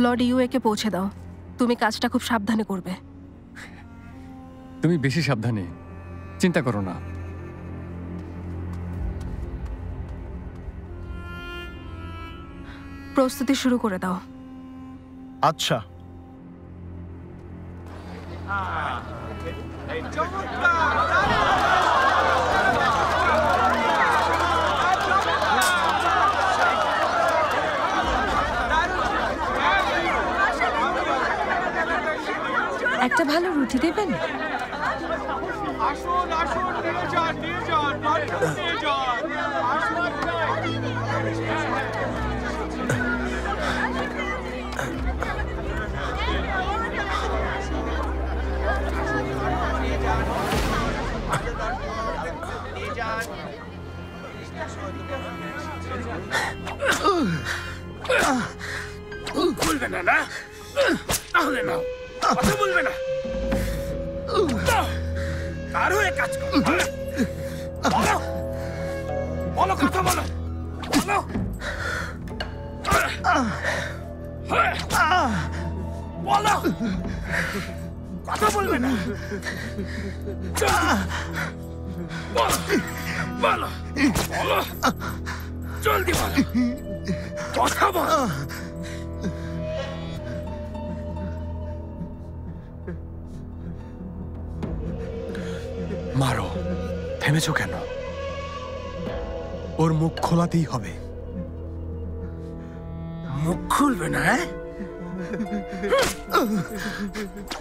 Lord ইউএকে পৌঁছে দাও। তুমি কাজটা খুব সাবধানে করবে। তুমি বেশি সাবধানে, চিন্তা করো না। প্রস্তুতি শুরু করে দাও। আচ্ছা। একটা ভালো রুটি দেবেন? আসুন আসুন, নিয়ে যান নিয়ে যান, নিয়ে যান। বলবে না না, তাহলে নাও, কথা বলবে না। কার হয়ে কাজ করো? বলো বলো, কথা বলো বলো। বলো, কথা বলবে না। বলো বলো বলো, জলদি বলো, কথা বলো। মারো, থেমেছো কেন? ওর মুখ খোলাতেই হবে। মুখ খুলবে না?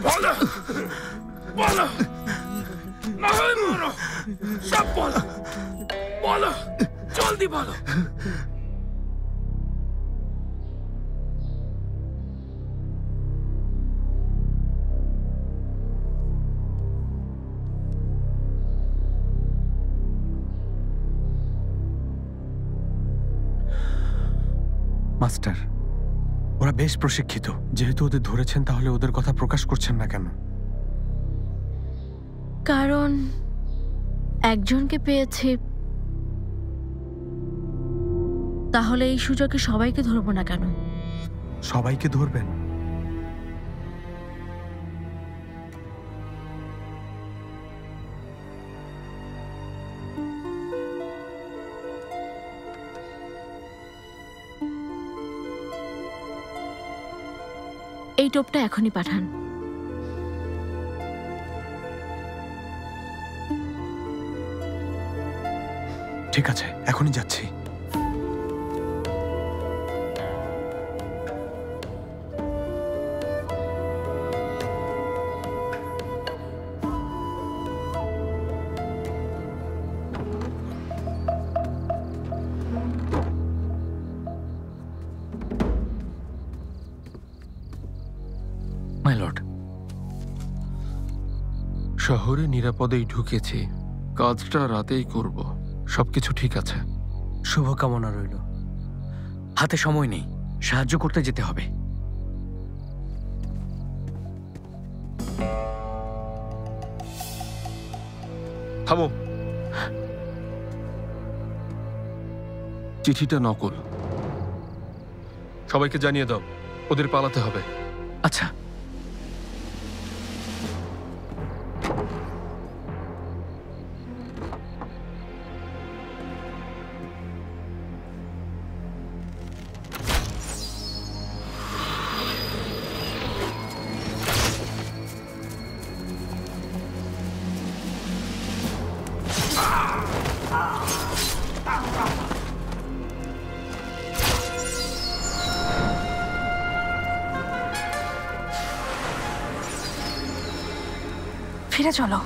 বলো বলো, না হয় মারো, সব বলো বলো, জলদি বলো। মাস্টার, ওরা বেশ প্রশিক্ষিত। যেহেতু ওদের ধরেছেন, তাহলে ওদের কথা প্রকাশ করছেন না কেন? কারণ একজনকে পেয়েছি, তাহলে এই সুযোগে সবাইকে ধরবো না কেন? সবাইকে ধরবেন? এই টোপটা এখনই পাঠান। ঠিক আছে, এখনই যাচ্ছি। মাই লর্ড, শহরে নিরাপদেই ঢুকেছি। কাজটা রাতেই করব। সবকিছু ঠিক আছে। শুভকামনা রইল। হাতে সময় নেই, সাহায্য করতে যেতে হবে। থামো। চিঠিটা নকল। সবাইকে জানিয়ে দাও, ওদের পালাতে হবে। আচ্ছা। ফিরে চলো।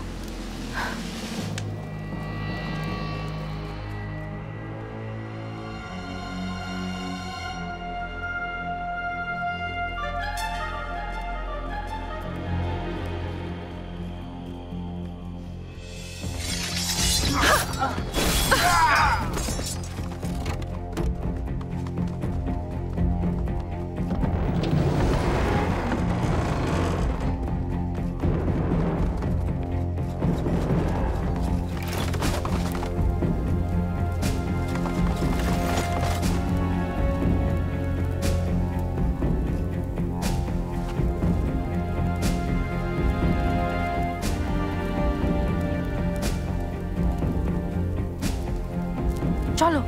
চলো।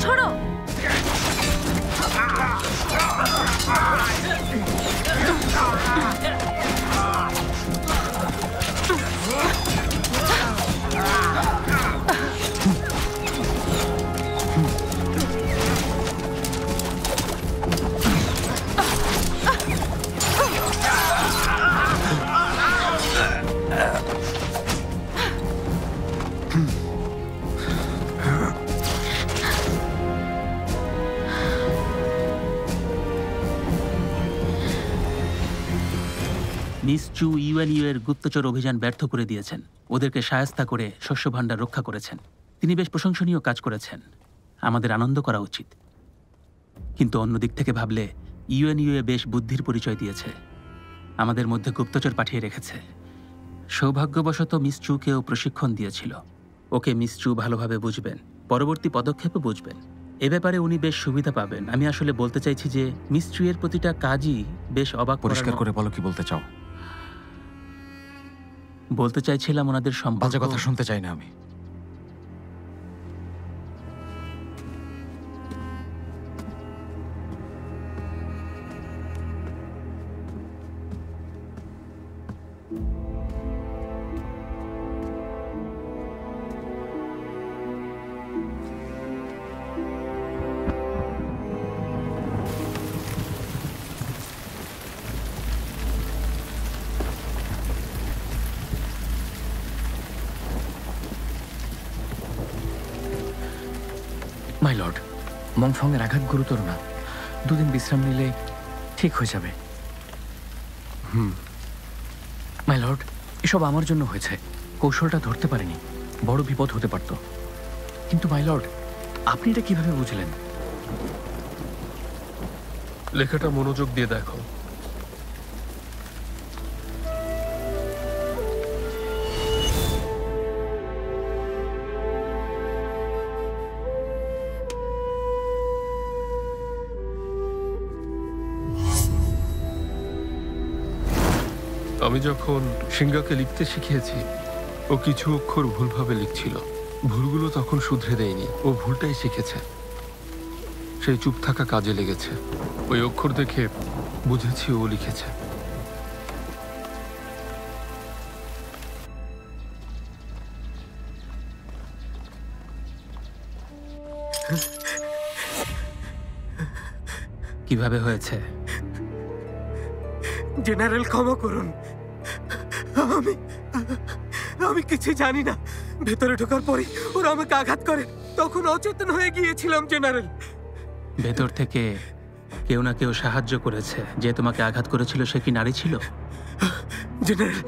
छोड़ो। মিস চু ইউএনইউ এর গুপ্তচর অভিযান ব্যর্থ করে দিয়েছেন। ওদেরকে শায়েস্তা করে শস্য ভাণ্ডার রক্ষা করেছেন। তিনি বেশ প্রশংসনীয় কাজ করেছেন, আমাদের আনন্দ করা উচিত। কিন্তু অন্য দিক থেকে ভাবলে ইউএনইউ এ বেশ বুদ্ধির পরিচয় দিয়েছে, আমাদের মধ্যে গুপ্তচর পাঠিয়ে রেখেছে। সৌভাগ্যবশত মিস চুকেও প্রশিক্ষণ দিয়েছিল। ওকে মিস চু ভালোভাবে বুঝবেন, পরবর্তী পদক্ষেপও বুঝবেন। এ ব্যাপারে উনি বেশ সুবিধা পাবেন। আমি আসলে বলতে চাইছি যে মিস চু এর প্রতিটা কাজই বেশ অবাক করার পরিষ্কার করে বলো কি বলতে চাও। বলতে চাইছিলাম ওনাদের বাজে সম্পর্ক। কথা শুনতে চাই না আমি। মাই লর্ড, মংফংয়ের আঘাত গুরুতর না, 2 দিন বিশ্রাম নিলে ঠিক হয়ে যাবে। মাই লর্ড, এসব আমার জন্য হয়েছে, কৌশলটা ধরতে পারিনি, বড় বিপদ হতে পারত। কিন্তু মাই লর্ড, আপনি এটা কিভাবে বুঝলেন? লেখাটা মনোযোগ দিয়ে দেখো। আমি যখন সিংহাকে লিখতে শিখিয়েছি, ও কিছু অক্ষর ভুলভাবে লিখছিল। ভুলগুলো তখন শুধরে দেয়নি, ও ভুলটাই শিখেছে। সেই চুপ থাকা কাজে লেগেছে। ওই অক্ষর দেখে বুঝেছি ও লিখেছে। কিভাবে হয়েছে? জেনারেল ক্ষমা করুন, আমি কিছু জানি না। ভেতরে ঢোকার পরে ওরা আমাকে আঘাত করে, তখন অচেতন হয়ে গিয়েছিলাম জেনারেল। ভেতর থেকে কেউ না কেউ সাহায্য করেছে। যে তোমাকে আঘাত করেছিল সে কি নারী ছিল? জেনারেল,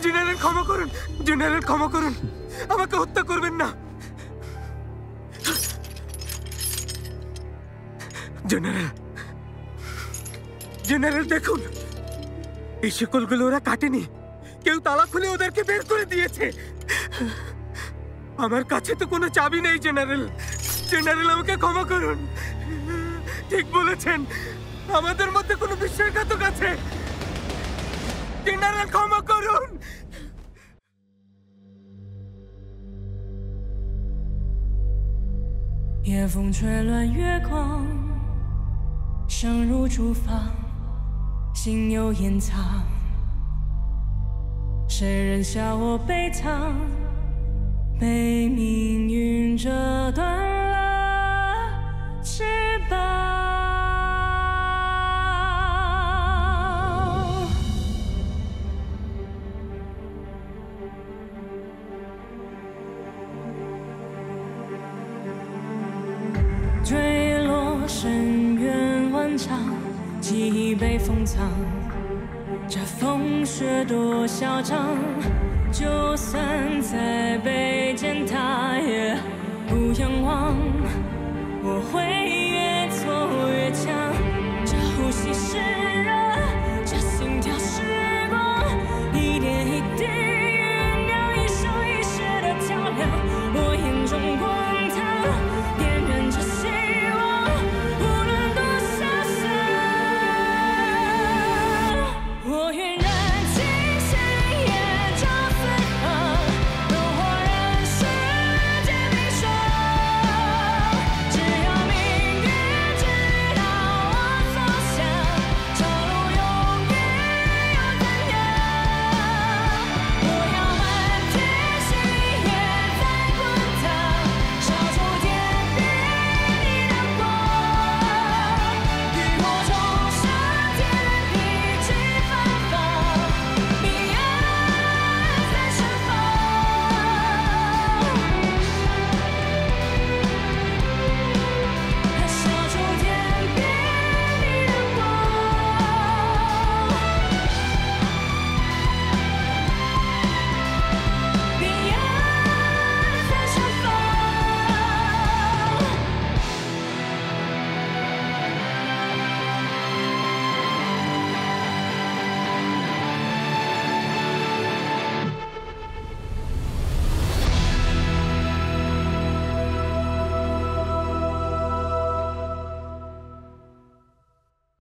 জেনারেল ক্ষমা করুন, জেনারেল ক্ষমা করুন, আমাকে হত্যা করবেন না। জেনারেল, জেনারেল দেখুন, এই শিকলগুলো ওরা কাটেনি, কেউ তালা খুলে ওদেরকে বের করে দিয়েছে। আমার কাছে তো কোনো চাবি নেই জেনারেল। জেনারেল, আমাকে ক্ষমা করুন। ঠিক বলেছেন, আমাদের মধ্যে কোনো বিশ্বাসঘাতক আছে। জেনারেল, ক্ষমা করুন। 夜风吹乱月光，声如竹房，心有掩藏。谁人笑我悲怆？被命运折断了翅膀。坠落深渊万丈，记忆被封藏。这风雪多嚣张，就算再被践踏，也不仰望。